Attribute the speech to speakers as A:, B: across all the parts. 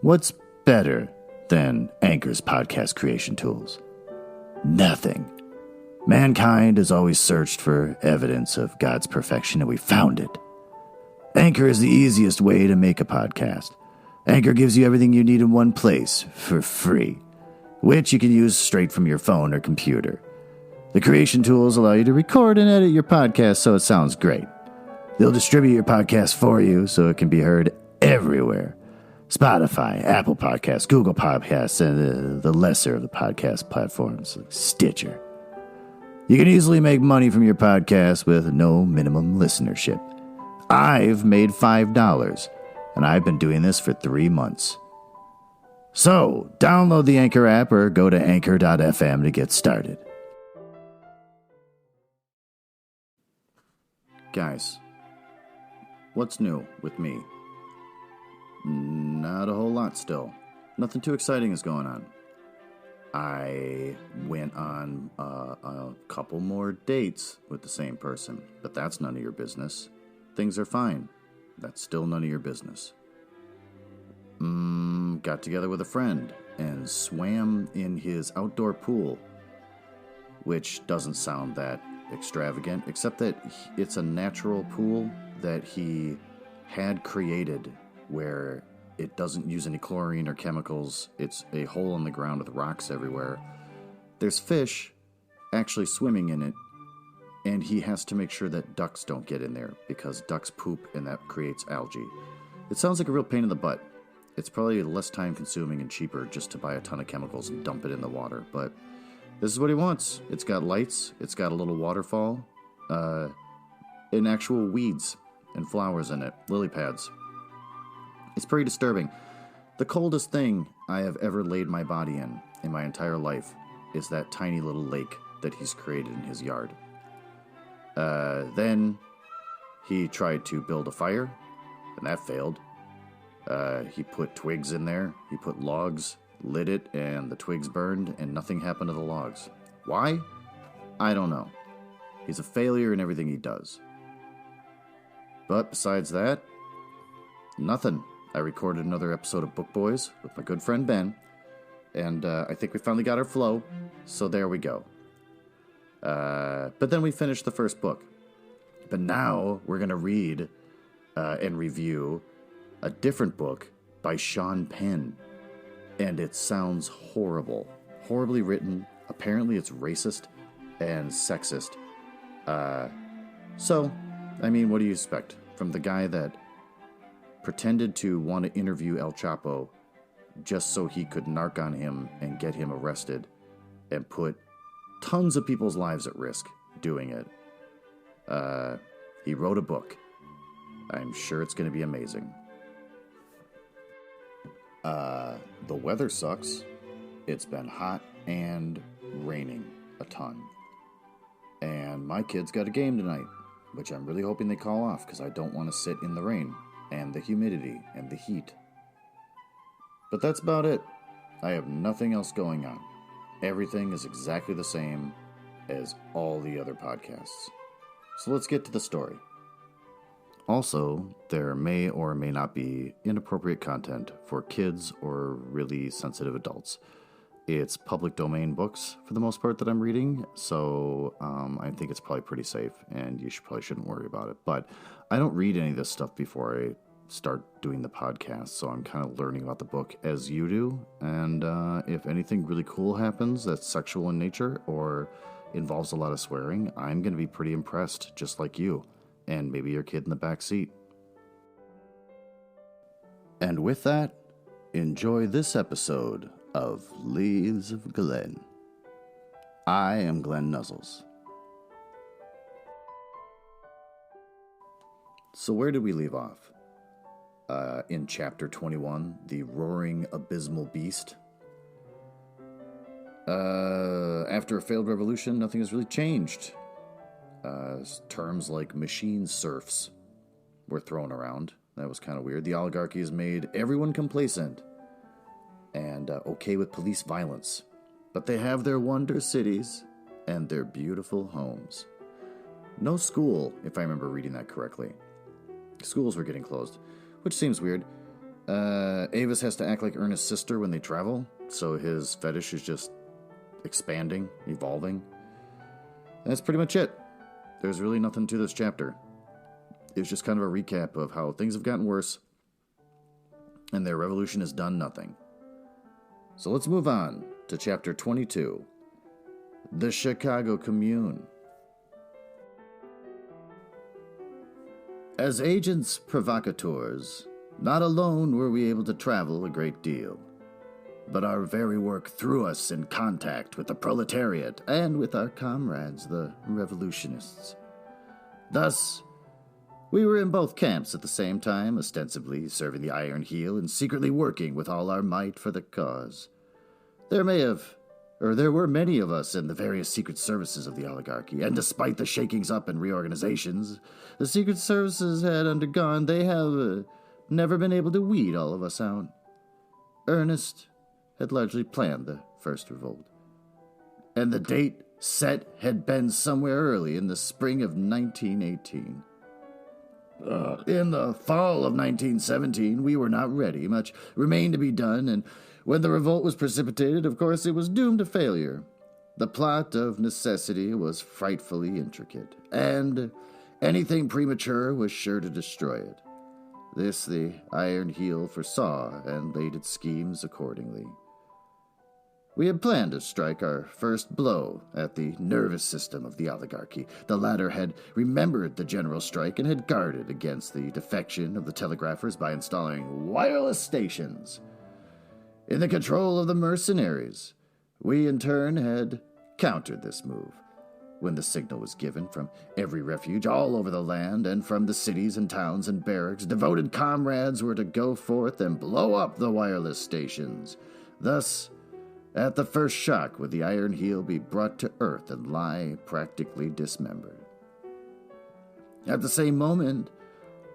A: What's better than Anchor's podcast creation tools? Nothing. Mankind has always searched for evidence of God's perfection, and we found it. Anchor is the easiest way to make a podcast. Anchor gives you everything you need in one place for free, which you can use straight from your phone or computer. The creation tools allow you to record and edit your podcast so it sounds great. They'll distribute your podcast for you so it can be heard everywhere. Spotify, Apple Podcasts, Google Podcasts, and the lesser of the podcast platforms like Stitcher. You can easily make money from your podcast with no minimum listenership. I've made $5, and I've been doing this for 3 months. So, download the Anchor app or go to anchor.fm to get started. Guys, what's new with me? Not a whole lot still. Nothing too exciting is going on. I went on a couple more dates with the same person, but that's none of your business. Things are fine. That's still none of your business. Got together with a friend and swam in his outdoor pool, which doesn't sound that extravagant, except that it's a natural pool that he had created where it doesn't use any chlorine or chemicals. It's a hole in the ground with rocks everywhere. There's fish actually swimming in it, and he has to make sure that ducks don't get in there because ducks poop and that creates algae. It sounds like a real pain in the butt. It's probably less time consuming and cheaper just to buy a ton of chemicals and dump it in the water, but this is what he wants. It's got lights, it's got a little waterfall, and actual weeds and flowers in it, lily pads. It's pretty disturbing. The coldest thing I have ever laid my body in my entire life is that tiny little lake that he's created in his yard. Then he tried to build a fire, and that failed. He put twigs in there, he put logs, lit it, and the twigs burned, and nothing happened to the logs. Why? I don't know. He's a failure in everything he does. But besides that, nothing. I recorded another episode of Book Boys with my good friend Ben, and I think we finally got our flow, so there we go. But then we finished the first book. But now we're going to read and review a different book by Sean Penn, and it sounds horrible. Horribly written. Apparently it's racist and sexist. So, I mean, what do you expect from the guy that pretended to want to interview El Chapo just so he could narc on him and get him arrested and put tons of people's lives at risk doing it? He wrote a book. I'm sure it's going to be amazing. The weather sucks. It's been hot and raining a ton. And my kids got a game tonight, which I'm really hoping they call off because I don't want to sit in the rain and the humidity and the heat. But that's about it. I have nothing else going on. Everything is exactly the same as all the other podcasts. So let's get to the story. Also, there may or may not be inappropriate content for kids or really sensitive adults. It's public domain books for the most part that I'm reading, so I think it's probably pretty safe, and you probably shouldn't worry about it. But I don't read any of this stuff before I start doing the podcast, so I'm kind of learning about the book as you do. And if anything really cool happens that's sexual in nature or involves a lot of swearing, I'm going to be pretty impressed, just like you. And maybe your kid in the back seat. And with that, enjoy this episode of Leaves of Glen. I am Glenn Nuzzles. So where did we leave off? In chapter 21, the roaring abysmal beast. After a failed revolution, nothing has really changed. Terms like machine serfs were thrown around. That was kind of weird. The oligarchy has made everyone complacent and okay with police violence. But they have their wonder cities and their beautiful homes. No school, if I remember reading that correctly. Schools were getting closed, which seems weird. Avis has to act like Ernest's sister when they travel, so his fetish is just expanding, evolving. And that's pretty much it. There's really nothing to this chapter. It's just kind of a recap of how things have gotten worse, and their revolution has done nothing. So let's move on to chapter 22, The Chicago Commune. As agents provocateurs, not alone were we able to travel a great deal, but our very work threw us in contact with the proletariat and with our comrades, the revolutionists. Thus, we were in both camps at the same time, ostensibly serving the Iron Heel and secretly working with all our might for the cause. There were many of us in the various secret services of the oligarchy, and despite the shakings up and reorganizations the secret services had undergone, they have never been able to weed all of us out. Ernest had largely planned the first revolt, and the date set had been somewhere early in the spring of 1918. In the fall of 1917, we were not ready. Much remained to be done, and when the revolt was precipitated, of course, it was doomed to failure. The plot of necessity was frightfully intricate, and anything premature was sure to destroy it. This the Iron Heel foresaw and laid its schemes accordingly. We had planned to strike our first blow at the nervous system of the oligarchy. The latter had remembered the general strike and had guarded against the defection of the telegraphers by installing wireless stations in the control of the mercenaries. We, in turn, had countered this move. When the signal was given from every refuge all over the land and from the cities and towns and barracks, devoted comrades were to go forth and blow up the wireless stations. Thus, at the first shock would the Iron Heel be brought to earth and lie practically dismembered. At the same moment,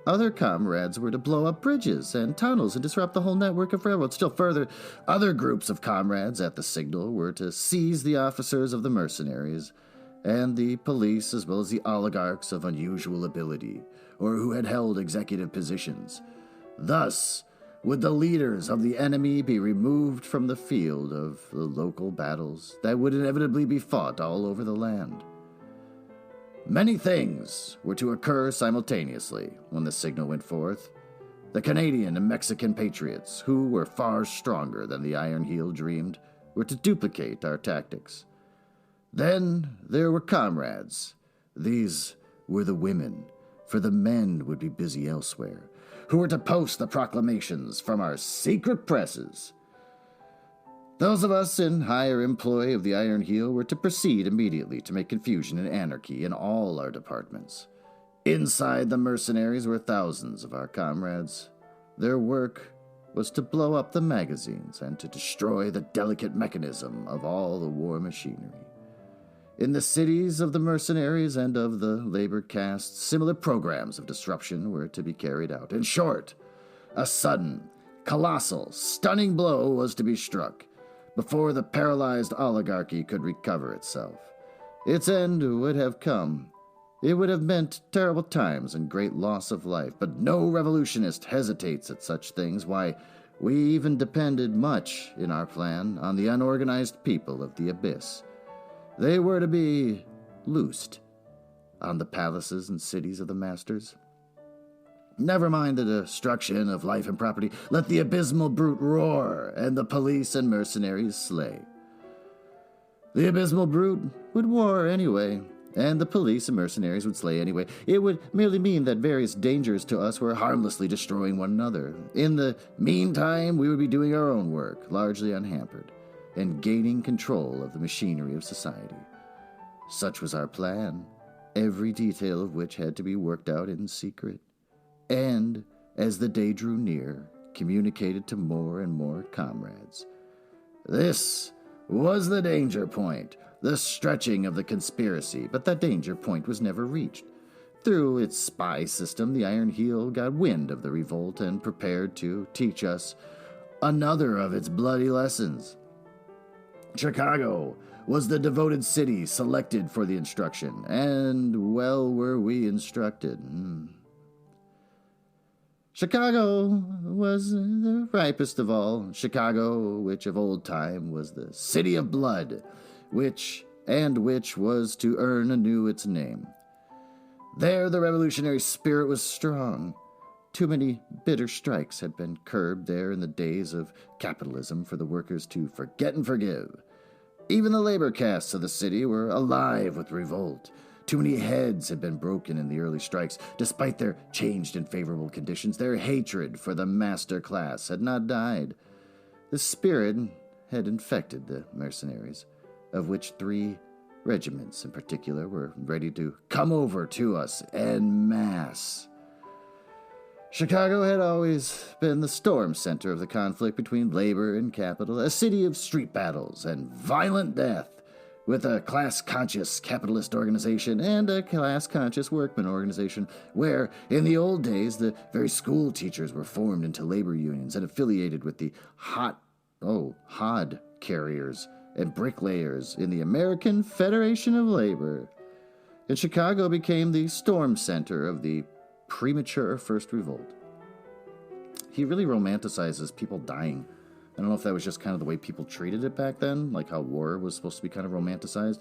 A: other comrades were to blow up bridges and tunnels and disrupt the whole network of railroads. Still further, other groups of comrades at the signal were to seize the officers of the mercenaries and the police, as well as the oligarchs of unusual ability, or who had held executive positions. Thus, would the leaders of the enemy be removed from the field of the local battles that would inevitably be fought all over the land. Many things were to occur simultaneously when the signal went forth. The Canadian and Mexican patriots, who were far stronger than the Iron Heel dreamed, were to duplicate our tactics. Then there were comrades. These were the women, for the men would be busy elsewhere, who were to post the proclamations from our secret presses. Those of us in higher employ of the Iron Heel were to proceed immediately to make confusion and anarchy in all our departments. Inside the mercenaries were thousands of our comrades. Their work was to blow up the magazines and to destroy the delicate mechanism of all the war machinery. In the cities of the mercenaries and of the labor castes, similar programs of disruption were to be carried out. In short, a sudden, colossal, stunning blow was to be struck before the paralyzed oligarchy could recover itself. Its end would have come. It would have meant terrible times and great loss of life, but no revolutionist hesitates at such things. Why, we even depended much in our plan on the unorganized people of the abyss. They were to be loosed on the palaces and cities of the masters. Never mind the destruction of life and property. Let the abysmal brute roar, and the police and mercenaries slay. The abysmal brute would war anyway, and the police and mercenaries would slay anyway. It would merely mean that various dangers to us were harmlessly destroying one another. In the meantime, we would be doing our own work, largely unhampered, and gaining control of the machinery of society. Such was our plan, every detail of which had to be worked out in secret, and, as the day drew near, communicated to more and more comrades. This was the danger point, the stretching of the conspiracy, but that danger point was never reached. Through its spy system, the Iron Heel got wind of the revolt and prepared to teach us another of its bloody lessons. Chicago was the devoted city selected for the instruction, and well were we instructed. Chicago was the ripest of all. Chicago, which of old time was the city of blood, which was to earn anew its name. There the revolutionary spirit was strong. Too many bitter strikes had been curbed there in the days of capitalism for the workers to forget and forgive. Even the labor castes of the city were alive with revolt. Too many heads had been broken in the early strikes. Despite their changed and favorable conditions, their hatred for the master class had not died. The spirit had infected the mercenaries, of which 3 regiments in particular were ready to come over to us en masse. Chicago had always been the storm center of the conflict between labor and capital, a city of street battles and violent death, with a class-conscious capitalist organization and a class-conscious workman organization, where, in the old days, the very school teachers were formed into labor unions and affiliated with the hod carriers and bricklayers in the American Federation of Labor. And Chicago became the storm center of the premature First Revolt. He really romanticizes people dying. I don't know if that was just kind of the way people treated it back then, like how war was supposed to be kind of romanticized,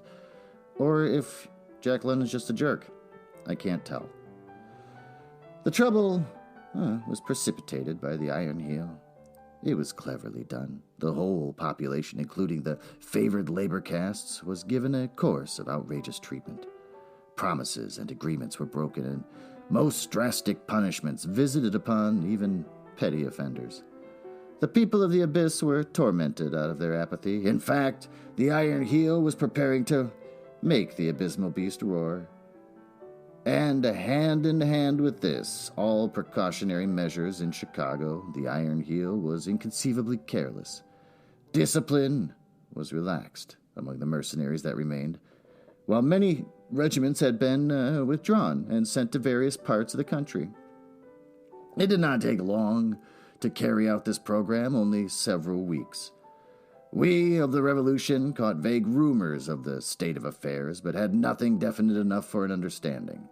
A: or if Jack London's just a jerk. I can't tell. The trouble was precipitated by the Iron Heel. It was cleverly done. The whole population, including the favored labor castes, was given a course of outrageous treatment. Promises and agreements were broken, and most drastic punishments visited upon even petty offenders. The people of the Abyss were tormented out of their apathy. In fact, the Iron Heel was preparing to make the abysmal beast roar. And hand in hand with this, all precautionary measures in Chicago, the Iron Heel was inconceivably careless. Discipline was relaxed among the mercenaries that remained, while many regiments had been withdrawn and sent to various parts of the country. It did not take long to carry out this program, only several weeks. We of the Revolution caught vague rumors of the state of affairs, but had nothing definite enough for an understanding.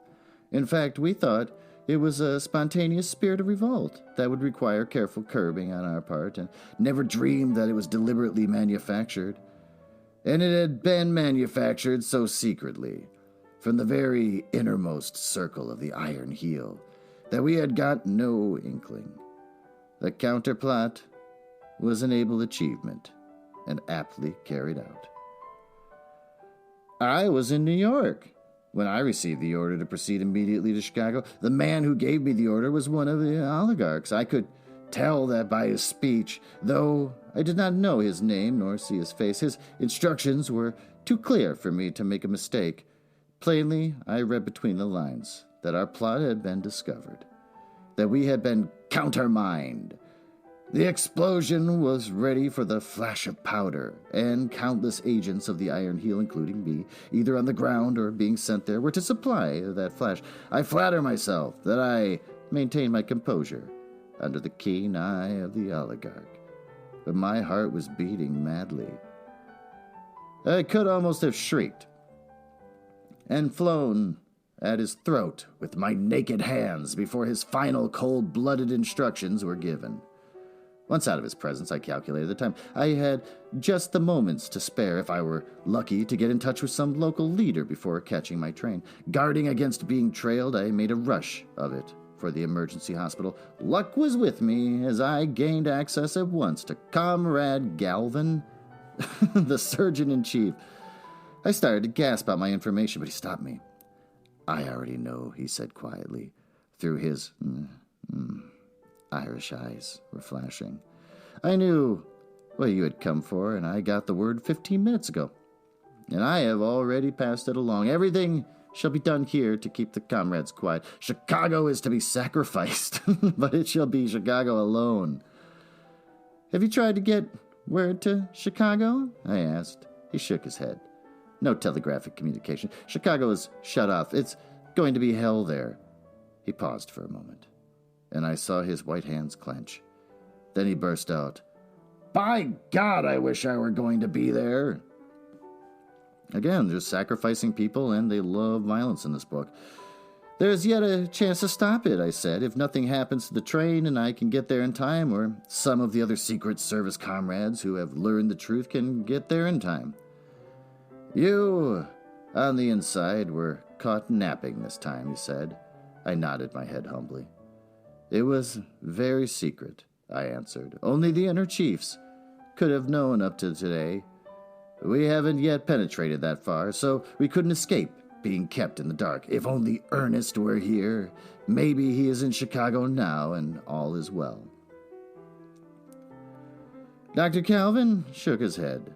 A: In fact, we thought it was a spontaneous spirit of revolt that would require careful curbing on our part, and never dreamed that it was deliberately manufactured. And it had been manufactured so secretly, from the very innermost circle of the Iron Heel, that we had got no inkling. The counterplot was an able achievement, and aptly carried out. I was in New York when I received the order to proceed immediately to Chicago. The man who gave me the order was one of the oligarchs. I could tell that by his speech, though I did not know his name nor see his face. His instructions were too clear for me to make a mistake. Plainly, I read between the lines that our plot had been discovered, that we had been countermined. The explosion was ready for the flash of powder, and countless agents of the Iron Heel, including me, either on the ground or being sent there, were to supply that flash. I flatter myself that I maintained my composure under the keen eye of the oligarch, but my heart was beating madly. I could almost have shrieked and flown at his throat with my naked hands before his final cold-blooded instructions were given. Once out of his presence, I calculated the time. I had just the moments to spare if I were lucky to get in touch with some local leader before catching my train. Guarding against being trailed, I made a rush of it for the emergency hospital. Luck was with me as I gained access at once to Comrade Galvin, the surgeon-in-chief. I started to gasp out my information, but he stopped me. I already know, he said quietly, through his Irish eyes were flashing. I knew what you had come for, and I got the word 15 minutes ago. And I have already passed it along. Everything shall be done here to keep the comrades quiet. Chicago is to be sacrificed, but it shall be Chicago alone. Have you tried to get word to Chicago? I asked. He shook his head. No telegraphic communication. Chicago is shut off. It's going to be hell there. He paused for a moment, and I saw his white hands clench. Then he burst out, "By God, I wish I were going to be there." Again, they're sacrificing people, and they love violence in this book. There's yet a chance to stop it, I said, if nothing happens to the train and I can get there in time, or some of the other Secret Service comrades who have learned the truth can get there in time. You, on the inside, were caught napping this time, he said. I nodded my head humbly. It was very secret, I answered. Only the inner chiefs could have known up to today. We haven't yet penetrated that far, so we couldn't escape being kept in the dark. If only Ernest were here. Maybe he is in Chicago now, and all is well. Dr. Calvin shook his head.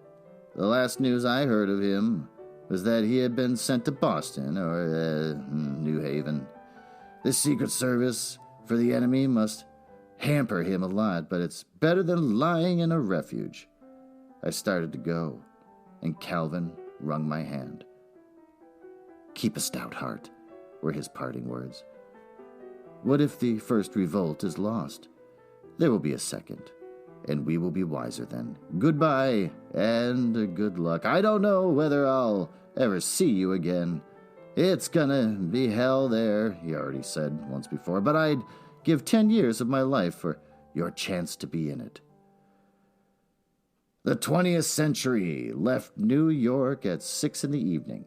A: The last news I heard of him was that he had been sent to Boston, or New Haven. The Secret Service for the enemy must hamper him a lot, but it's better than lying in a refuge. I started to go, and Calvin wrung my hand. Keep a stout heart, were his parting words. What if the first revolt is lost? There will be a second, and we will be wiser then. Goodbye, and good luck. I don't know whether I'll ever see you again. It's gonna be hell there, he already said once before, but I'd give 10 years of my life for your chance to be in it. The 20th century left New York at 6 in the evening.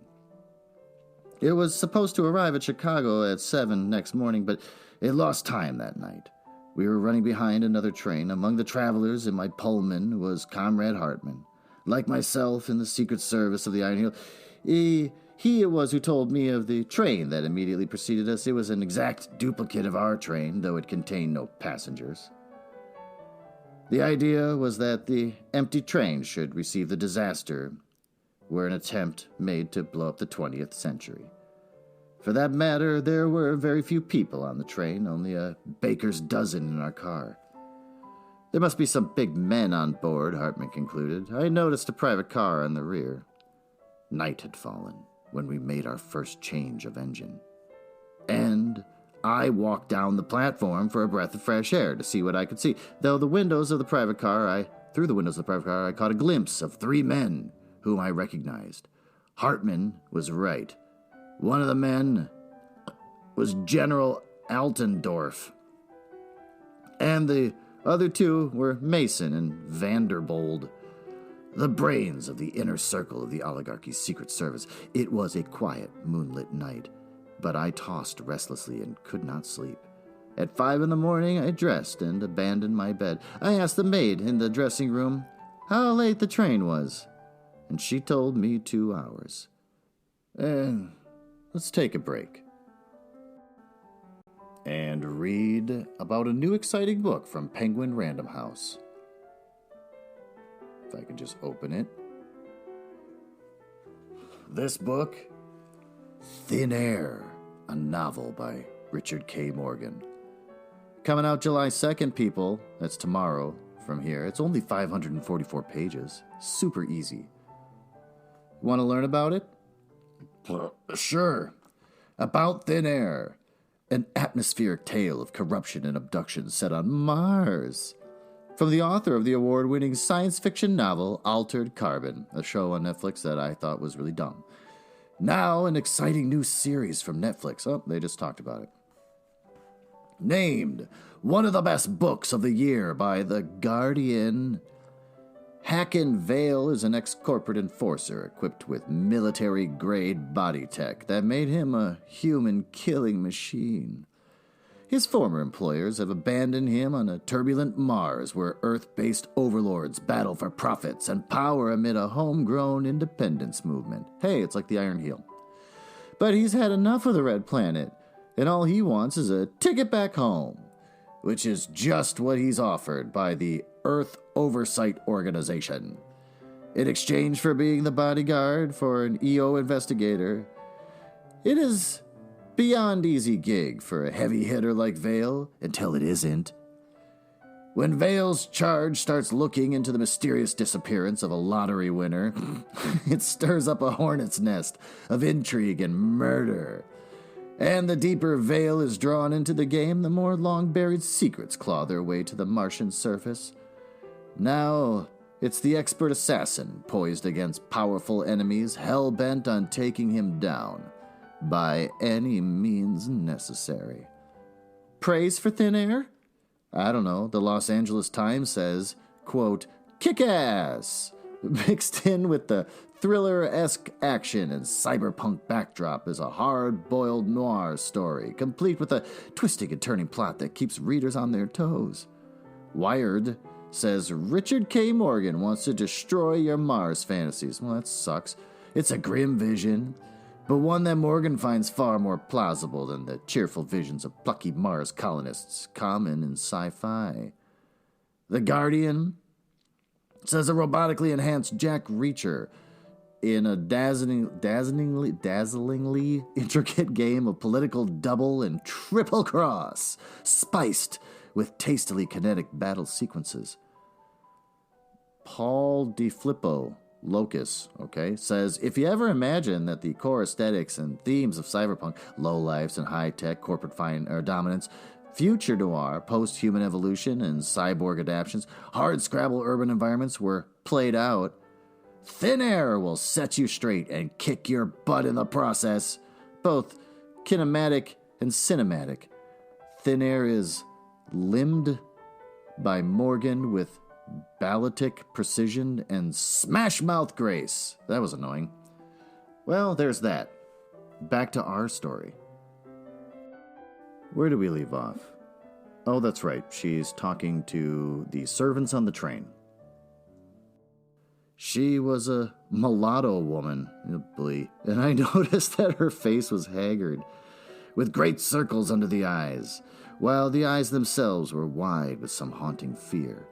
A: It was supposed to arrive at Chicago at 7 next morning, but it lost time that night. We were running behind another train. Among the travelers in my Pullman was Comrade Hartman. Like myself in the Secret Service of the Iron Heel, he it was who told me of the train that immediately preceded us. It was an exact duplicate of our train, though it contained no passengers. The idea was that the empty train should receive the disaster were an attempt made to blow up the 20th century. For that matter, there were very few people on the train, only a baker's dozen in our car. There must be some big men on board, Hartman concluded. I noticed a private car in the rear. Night had fallen when we made our first change of engine. And I walked down the platform for a breath of fresh air to see what I could see. Through the windows of the private car, I caught a glimpse of 3 men whom I recognized. Hartman was right. One of the men was General Altendorf, and the other 2 were Mason and Vanderbold, the brains of the inner circle of the oligarchy's Secret Service. It was a quiet, moonlit night, but I tossed restlessly and could not sleep. At 5 in the morning, I dressed and abandoned my bed. I asked the maid in the dressing room how late the train was, and she told me 2 hours. Let's take a break and read about a new exciting book from Penguin Random House. If I can just open it. This book, Thin Air, a novel by Richard K. Morgan. Coming out July 2nd, people. That's tomorrow from here. It's only 544 pages. Super easy. Want to learn about it? Sure. About Thin Air, an atmospheric tale of corruption and abduction set on Mars. From the author of the award-winning science fiction novel Altered Carbon, a show on Netflix that I thought was really dumb. Now an exciting new series from Netflix. Oh, they just talked about it. Named one of the best books of the year by The Guardian. Hacken Vale is an ex-corporate enforcer equipped with military-grade body tech that made him a human-killing machine. His former employers have abandoned him on a turbulent Mars where Earth-based overlords battle for profits and power amid a homegrown independence movement. Hey, it's like the Iron Heel. But he's had enough of the Red Planet, and all he wants is a ticket back home, which is just what he's offered by the Earth Oversight Organization. In exchange for being the bodyguard for an EO investigator, it is beyond easy gig for a heavy hitter like Vale, until it isn't. When Vale's charge starts looking into the mysterious disappearance of a lottery winner, it stirs up a hornet's nest of intrigue and murder. And the deeper Vale is drawn into the game, the more long-buried secrets claw their way to the Martian surface. Now, it's the expert assassin poised against powerful enemies hell-bent on taking him down. by any means necessary. Praise for thin air? I don't know. The Los Angeles Times says, quote, kick-ass, mixed in with the thriller-esque action and cyberpunk backdrop is a hard-boiled noir story, complete with a twisting and turning plot that keeps readers on their toes. Wired says Richard K. Morgan wants to destroy your Mars fantasies. Well, that sucks. It's a grim vision, but one that Morgan finds far more plausible than the cheerful visions of plucky Mars colonists common in sci-fi. The Guardian says a robotically enhanced Jack Reacher in a dazzlingly intricate game of political double and triple cross, spiced with tastily kinetic battle sequences. Paul DeFlippo, Locus, says, if you ever imagine that the core aesthetics and themes of cyberpunk, lowlifes and high-tech corporate dominance, future noir, post-human evolution, and cyborg adaptations, hard-scrabble urban environments were played out, Thin Air will set you straight and kick your butt in the process, both kinematic and cinematic. Thin Air is limbed by Morgan with balletic precision and smash-mouth grace. That was annoying. Well, there's that. Back to our story. Where do we leave off? Oh, that's right. She's talking to the servants on the train. She was a mulatto woman, and I noticed that her face was haggard, with great circles under the eyes, while the eyes themselves were wide with some haunting fear.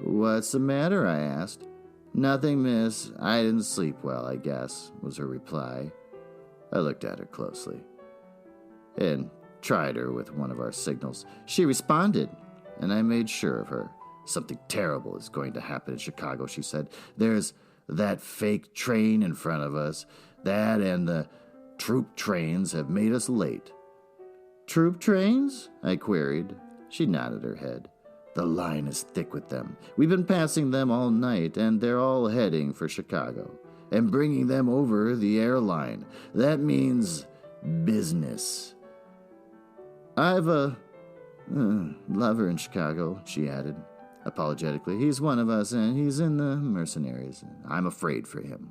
A: "What's the matter?" I asked. "Nothing, miss. I didn't sleep well, I guess," was her reply. I looked at her closely and tried her with one of our signals. She responded, and I made sure of her. "Something terrible is going to happen in Chicago," she said. "There's that fake train in front of us. That and the troop trains have made us late." "Troop trains?" I queried. She nodded her head. "The line is thick with them. We've been passing them all night, and they're all heading for Chicago and bringing them over the airline. That means business." "I've a lover in Chicago," she added apologetically. "He's one of us, and he's in the mercenaries. I'm afraid for him."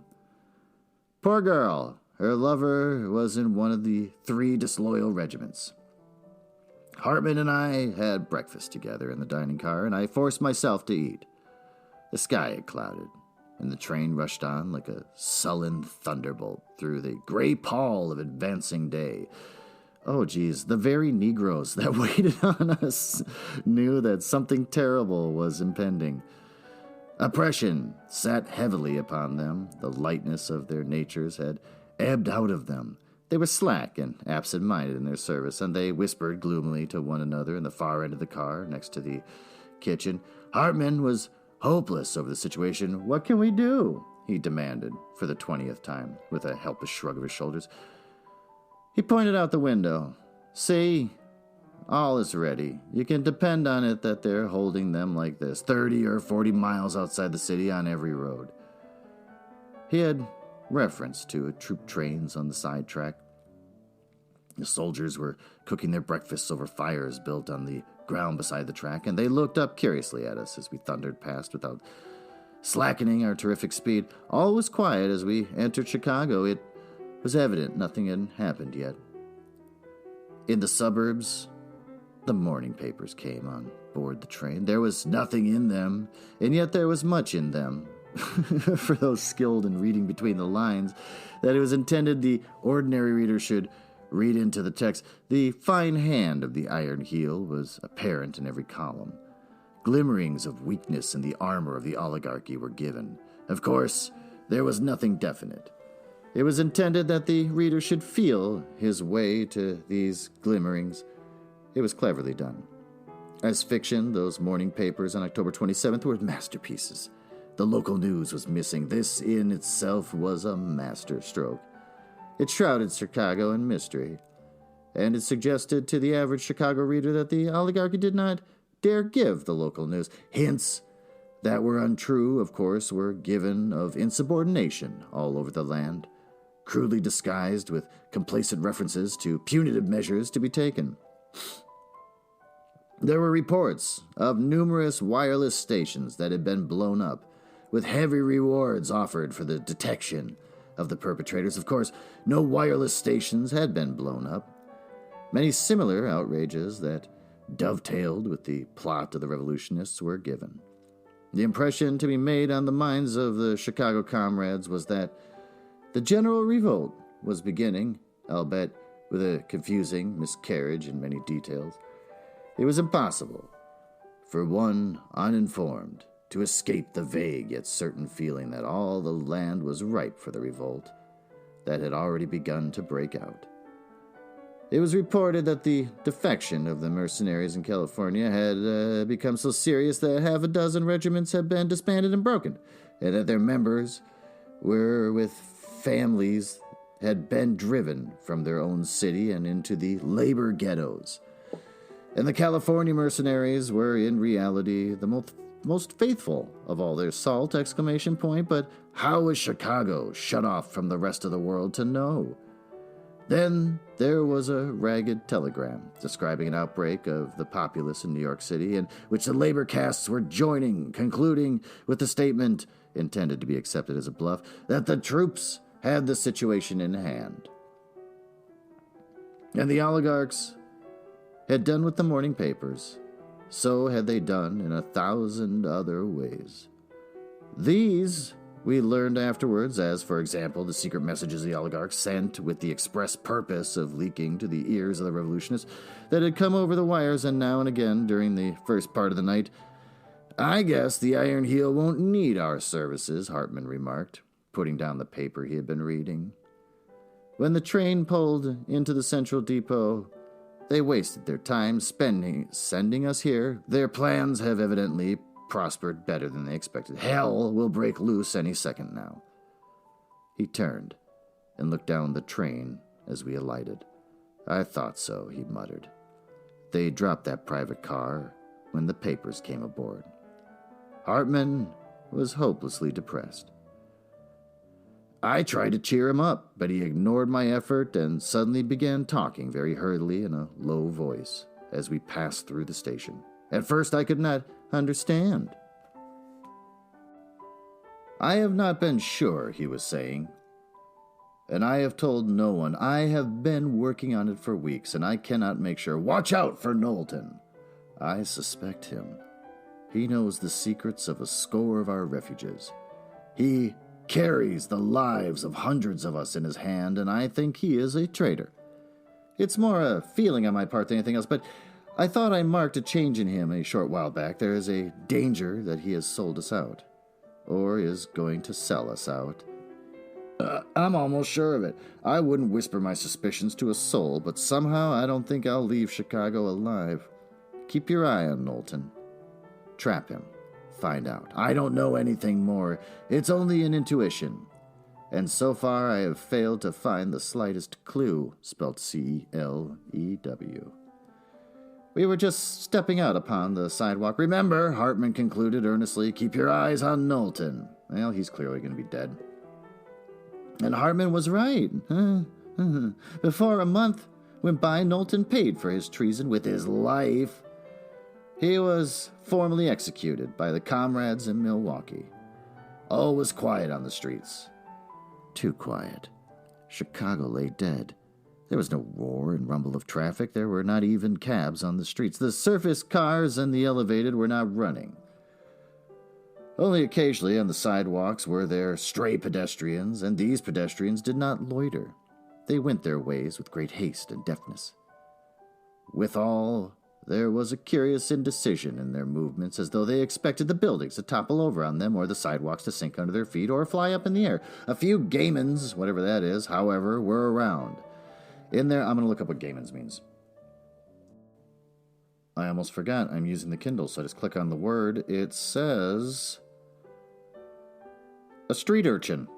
A: Poor girl. Her lover was in one of the 3 disloyal regiments. Hartman and I had breakfast together in the dining car, and I forced myself to eat. The sky had clouded, and the train rushed on like a sullen thunderbolt through the gray pall of advancing day. Oh, geez, the very Negroes that waited on us knew that something terrible was impending. Oppression sat heavily upon them. The lightness of their natures had ebbed out of them. They were slack and absent-minded in their service, and they whispered gloomily to one another in the far end of the car next to the kitchen. Hartman was hopeless over the situation. "What can we do?" he demanded for the 20th time, with a helpless shrug of his shoulders. He pointed out the window. "See, all is ready. You can depend on it that they're holding them like this, 30 or 40 miles outside the city on every road." He had reference to troop trains on the side track. The soldiers were cooking their breakfasts over fires built on the ground beside the track, and they looked up curiously at us as we thundered past without slackening our terrific speed. All was quiet as we entered Chicago. It was evident nothing had happened yet. In the suburbs, the morning papers came on board the train. There was nothing in them, and yet there was much in them. For those skilled in reading between the lines, that it was intended the ordinary reader should read into the text. The fine hand of the iron heel was apparent in every column. Glimmerings of weakness in the armor of the oligarchy were given. Of course, there was nothing definite. It was intended that the reader should feel his way to these glimmerings. It was cleverly done. As fiction, those morning papers on October 27th were masterpieces. The local news was missing. This in itself was a masterstroke. It shrouded Chicago in mystery, and it suggested to the average Chicago reader that the oligarchy did not dare give the local news. Hints that were untrue, of course, were given of insubordination all over the land. crudely disguised with complacent references to punitive measures to be taken. There were reports of numerous wireless stations that had been blown up, with heavy rewards offered for the detection of the perpetrators. Of course, no wireless stations had been blown up. Many similar outrages that dovetailed with the plot of the revolutionists were given. The impression to be made on the minds of the Chicago comrades was that the general revolt was beginning, albeit with a confusing miscarriage in many details. It was impossible for one uninformed to escape the vague yet certain feeling that all the land was ripe for the revolt that had already begun to break out. It was reported that the defection of the mercenaries in California had become so serious that half a dozen regiments had been disbanded and broken, and that their members were with families had been driven from their own city and into the labor ghettos. And the California mercenaries were in reality the most faithful of all their salt! But how was Chicago shut off from the rest of the world to know? Then there was a ragged telegram describing an outbreak of the populace in New York City, in which the labor castes were joining, concluding with the statement, intended to be accepted as a bluff, that the troops had the situation in hand. And the oligarchs had done with the morning papers. So had they done in 1,000 other ways. These we learned afterwards, as, for example, the secret messages the oligarchs sent with the express purpose of leaking to the ears of the revolutionists that had come over the wires, and now and again during the first part of the night. "I guess the Iron Heel won't need our services," Hartman remarked, putting down the paper he had been reading. When the train pulled into the central depot, they wasted their time sending us here. Their plans have evidently prospered better than they expected. Hell will break loose any second now. He turned and looked down the train as we alighted. "I thought so," he muttered. They dropped that private car when the papers came aboard. Hartman was hopelessly depressed. I tried to cheer him up, but he ignored my effort and suddenly began talking very hurriedly in a low voice as we passed through the station. At first I could not understand. "I have not been sure," he was saying, "and I have told no one. I have been working on it for weeks, and I cannot make sure. Watch out for Knowlton. I suspect him. He knows the secrets of a score of our refuges. He carries the lives of hundreds of us in his hand, and I think he is a traitor. It's more a feeling on my part than anything else, but I thought I marked a change in him a short while back. There is a danger that he has sold us out, or is going to sell us out. I'm almost sure of it. I wouldn't whisper my suspicions to a soul, but somehow I don't think I'll leave Chicago alive. Keep your eye on Knowlton. Trap him. Find out. I don't know anything more. It's only an intuition. And so far I have failed to find the slightest clue," spelled C-L-E-W. We were just stepping out upon the sidewalk. "Remember," Hartman concluded earnestly, "keep your eyes on Knowlton." Well, he's clearly going to be dead. And Hartman was right. Before a month went by, Knowlton paid for his treason with his life. He was formally executed by the comrades in Milwaukee. All was quiet on the streets. Too quiet. Chicago lay dead. There was no roar and rumble of traffic. There were not even cabs on the streets. The surface cars and the elevated were not running. Only occasionally on the sidewalks were there stray pedestrians, and these pedestrians did not loiter. They went their ways with great haste and deftness. Withal, there was a curious indecision in their movements, as though they expected the buildings to topple over on them, or the sidewalks to sink under their feet, or fly up in the air. A few gaymans, whatever that is, however, were around. In there, I'm going to look up what gaymans means. I almost forgot I'm using the Kindle, so I just click on the word. It says a street urchin.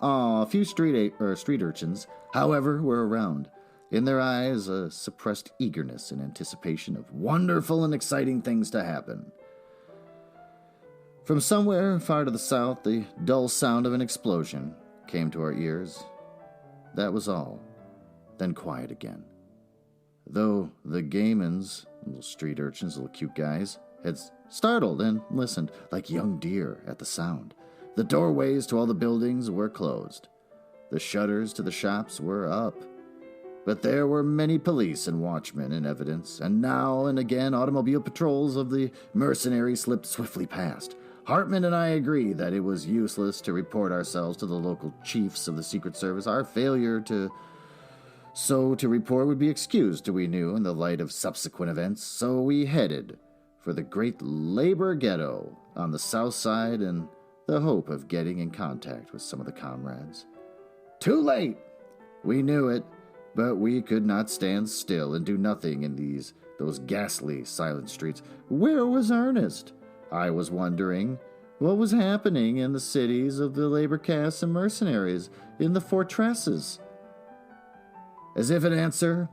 A: A few street urchins, however, were around. In their eyes, a suppressed eagerness in anticipation of wonderful and exciting things to happen. From somewhere far to the south, the dull sound of an explosion came to our ears. That was all. Then quiet again. Though the gaymans, little street urchins, little cute guys, had startled and listened like young deer at the sound. The doorways to all the buildings were closed. The shutters to the shops were up. But there were many police and watchmen in evidence, and now and again automobile patrols of the mercenaries slipped swiftly past. Hartman and I agreed that it was useless to report ourselves to the local chiefs of the Secret Service. Our failure to report would be excused, we knew, in the light of subsequent events, so we headed for the great labor ghetto on the south side in the hope of getting in contact with some of the comrades. Too late! We knew it, but we could not stand still and do nothing in those ghastly, silent streets. Where was Ernest? I was wondering what was happening in the cities of the labor castes and mercenaries, in the fortresses. As if in answer,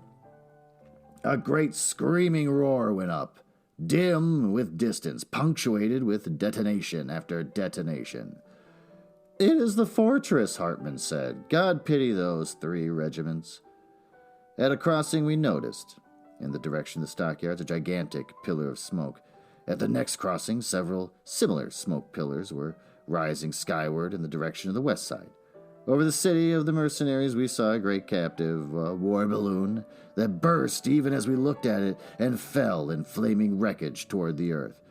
A: a great screaming roar went up, dim with distance, punctuated with detonation after detonation. It is the fortress, Hartman said. God pity those 3 regiments. At a crossing we noticed, in the direction of the stockyards, a gigantic pillar of smoke. At the next crossing, several similar smoke pillars were rising skyward in the direction of the west side. Over the city of the mercenaries, we saw a great captive war balloon that burst even as we looked at it and fell in flaming wreckage toward the earth.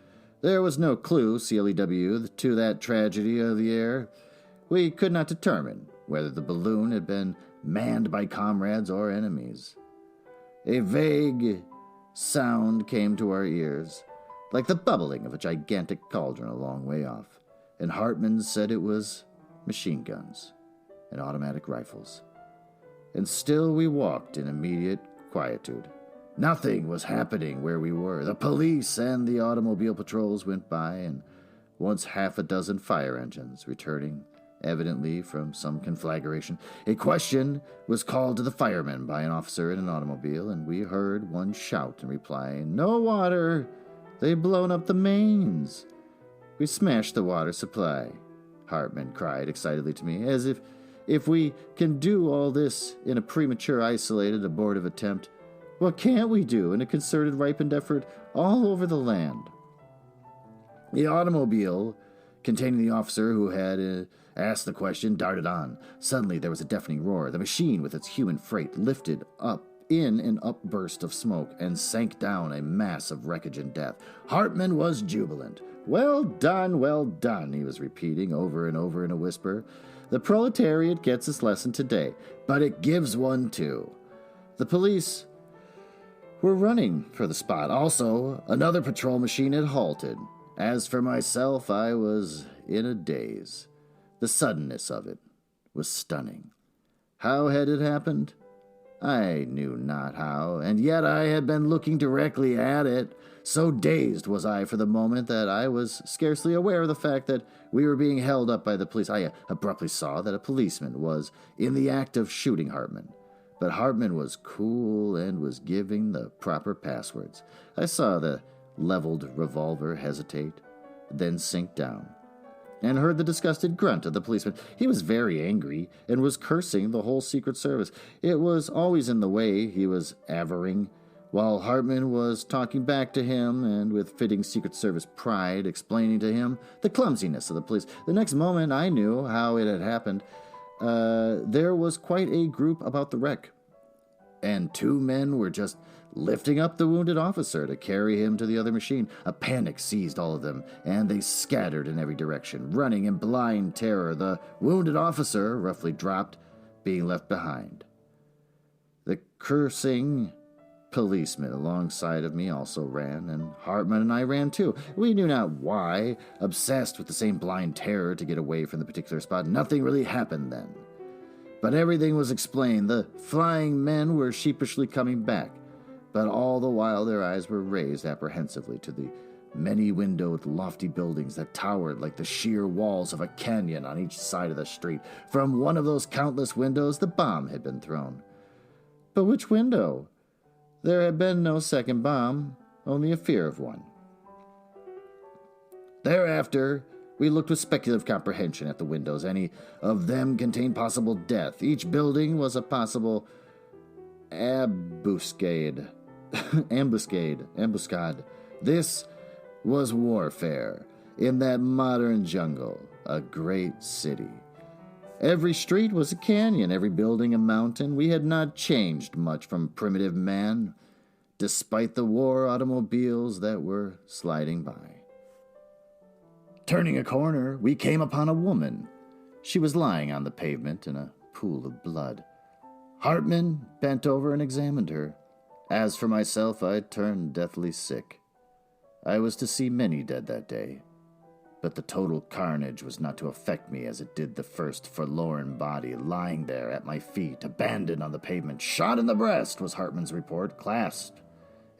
A: There was no clue, CLEW, to that tragedy of the air. We could not determine whether the balloon had been manned by comrades or enemies. A vague sound came to our ears, like the bubbling of a gigantic cauldron a long way off, and Hartman said it was machine guns and automatic rifles. And still we walked in immediate quietude. Nothing was happening where we were. The police and the automobile patrols went by, and once half a dozen fire engines returning, evidently from some conflagration. A question was called to the firemen by an officer in an automobile, and we heard one shout in reply, "No water! They've blown up the mains." "We smashed the water supply," Hartman cried excitedly to me, as if we can do all this in a premature, isolated, abortive attempt, what can't we do in a concerted, ripened effort all over the land? The automobile containing the officer who had asked the question darted on. Suddenly there was a deafening roar. The machine with its human freight lifted up in an upburst of smoke and sank down a mass of wreckage and death. Hartman was jubilant. Well done, he was repeating over and over in a whisper. The proletariat gets its lesson today, but it gives one too. The police were running for the spot. Also, another patrol machine had halted. As for myself, I was in a daze. The suddenness of it was stunning. How had it happened? I knew not how, and yet I had been looking directly at it. So dazed was I for the moment that I was scarcely aware of the fact that we were being held up by the police. I abruptly saw that a policeman was in the act of shooting Hartman. But Hartman was cool and was giving the proper passwords. I saw the leveled revolver hesitate, then sink down, and heard the disgusted grunt of the policeman. He was very angry and was cursing the whole Secret Service. It was always in the way he was averring, while Hartman was talking back to him and with fitting Secret Service pride explaining to him the clumsiness of the police. The next moment I knew how it had happened. There was quite a group about the wreck, and 2 men were just lifting up the wounded officer to carry him to the other machine. A panic seized all of them, and they scattered in every direction, running in blind terror. The wounded officer, roughly dropped, being left behind. The cursing policeman alongside of me also ran, and Hartman and I ran too. We knew not why, obsessed with the same blind terror to get away from the particular spot. Nothing really happened then, but everything was explained. The flying men were sheepishly coming back, but all the while their eyes were raised apprehensively to the many-windowed, lofty buildings that towered like the sheer walls of a canyon on each side of the street. From one of those countless windows, the bomb had been thrown. But which window? There had been no second bomb, only a fear of one. Thereafter, we looked with speculative comprehension at the windows. Any of them contained possible death. Each building was a possible ambuscade. Ambuscade. This was warfare in that modern jungle, a great city. Every street was a canyon, every building a mountain. We had not changed much from primitive man, despite the war automobiles that were sliding by. Turning a corner, we came upon a woman. She was lying on the pavement in a pool of blood. Hartman bent over and examined her. As for myself, I turned deathly sick. I was to see many dead that day, but the total carnage was not to affect me as it did the first forlorn body lying there at my feet, abandoned on the pavement. Shot in the breast, was Hartman's report. Clasped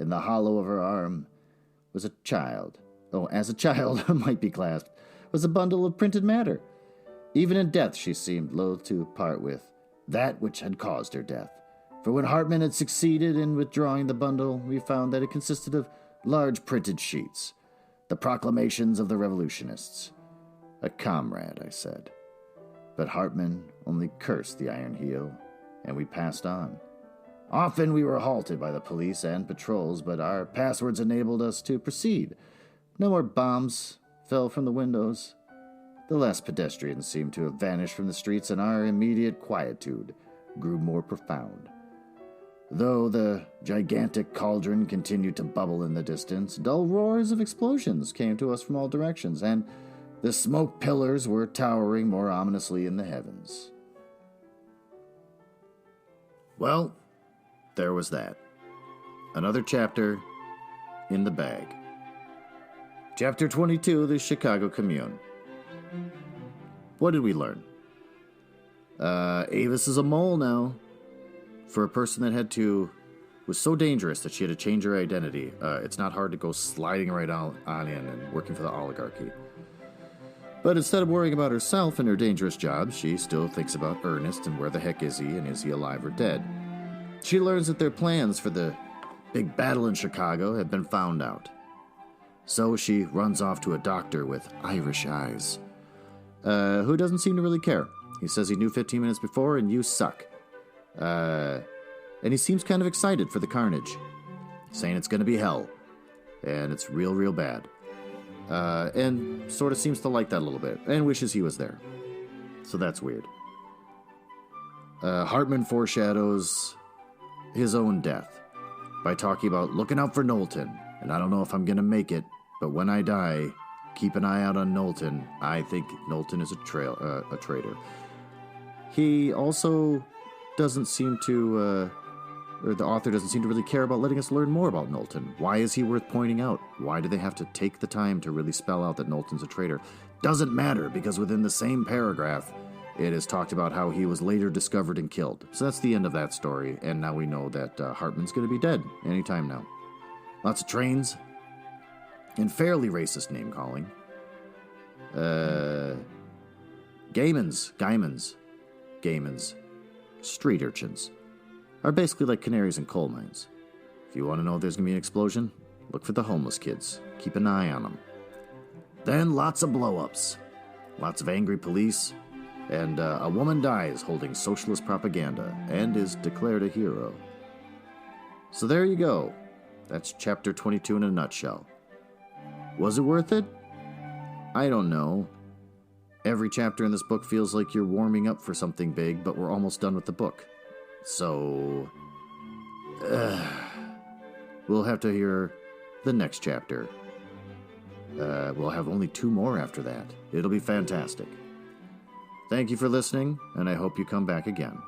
A: in the hollow of her arm was a child. Oh, as a child might be clasped, was a bundle of printed matter. Even in death she seemed loath to part with that which had caused her death. For when Hartman had succeeded in withdrawing the bundle, we found that it consisted of large printed sheets, the proclamations of the revolutionists. A comrade, I said. But Hartman only cursed the Iron Heel, and we passed on. Often we were halted by the police and patrols, but our passwords enabled us to proceed. No more bombs fell from the windows. The last pedestrians seemed to have vanished from the streets, and our immediate quietude grew more profound. Though the gigantic cauldron continued to bubble in the distance, dull roars of explosions came to us from all directions, and the smoke pillars were towering more ominously in the heavens. Well, there was that. Another chapter in the bag. Chapter 22, the Chicago Commune. What did we learn? Avis is a mole now. For a person that was so dangerous that she had to change her identity, it's not hard to go sliding right on in and working for the oligarchy. But instead of worrying about herself and her dangerous job, she still thinks about Ernest and where the heck is he and is he alive or dead. She learns that their plans for the big battle in Chicago have been found out. So she runs off to a doctor with Irish eyes, who doesn't seem to really care. He says he knew 15 minutes before and you suck. And he seems kind of excited for the carnage, saying it's going to be hell, and it's real, real bad. And sort of seems to like that a little bit, and wishes he was there. So that's weird. Hartman foreshadows his own death by talking about looking out for Knowlton, and I don't know if I'm going to make it, but when I die, keep an eye out on Knowlton. I think Knowlton is a traitor. He also doesn't seem to, or the author doesn't seem to really care about letting us learn more about Knowlton. Why is he worth pointing out? Why do they have to take the time to really spell out that Knowlton's a traitor? Doesn't matter, because within the same paragraph, it is talked about how he was later discovered and killed. So that's the end of that story, and now we know that Hartman's going to be dead anytime now. Lots of trains, and fairly racist name-calling. Gaimans, street urchins, are basically like canaries in coal mines. If you want to know if there's going to be an explosion, look for the homeless kids. Keep an eye on them. Then lots of blow-ups, lots of angry police, and a woman dies holding socialist propaganda and is declared a hero. So there you go. That's chapter 22 in a nutshell. Was it worth it? I don't know. Every chapter in this book feels like you're warming up for something big, but we're almost done with the book. So, we'll have to hear the next chapter. We'll have only 2 more after that. It'll be fantastic. Thank you for listening, and I hope you come back again.